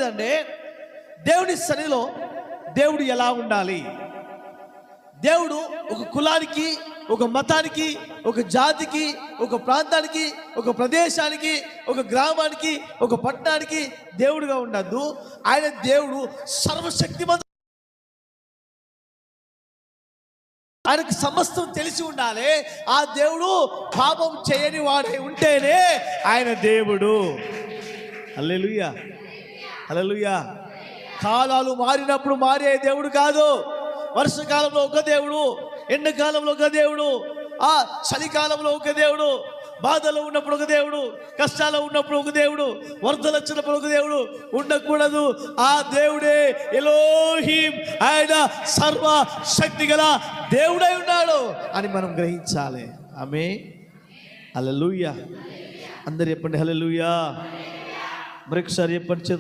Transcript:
లేదంటే దేవుని సన్నిధిలో దేవుడు ఎలా ఉండాలి? దేవుడు ఒక కులానికి, ఒక మతానికి, ఒక జాతికి, ఒక ప్రాంతానికి, ఒక ప్రదేశానికి, ఒక గ్రామానికి, ఒక పట్టణానికి దేవుడుగా ఉండద్దు. ఆయన దేవుడు సర్వశక్తిమంతుడు. ఆయనకు సమస్తం తెలిసి ఉండాలి. ఆ దేవుడు పాపం చేయని వాడే ఉంటేనే ఆయన దేవుడు. హల్లెలూయా, హల్లెలూయా. కాలాలు మారినప్పుడు మారే దేవుడు కాదు. వర్షకాలంలో ఒక దేవుడు, ఎండాకాలంలో ఒక దేవుడు, చలికాలంలో ఒక దేవుడు, బాధలో ఉన్నప్పుడు ఒక దేవుడు, కష్టాల్లో ఉన్నప్పుడు ఒక దేవుడు, వరదలు వచ్చినప్పుడు ఒక దేవుడు ఉండకూడదు. ఆ దేవుడే ఎలోహీం, ఆయన సర్వ శక్తి గల దేవుడై ఉన్నాడు అని మనం గ్రహించాలి. ఆమేన్, హల్లెలూయా. అందరు చెప్పండి హల్లెలూయా. మరొకసారి చెప్పండి.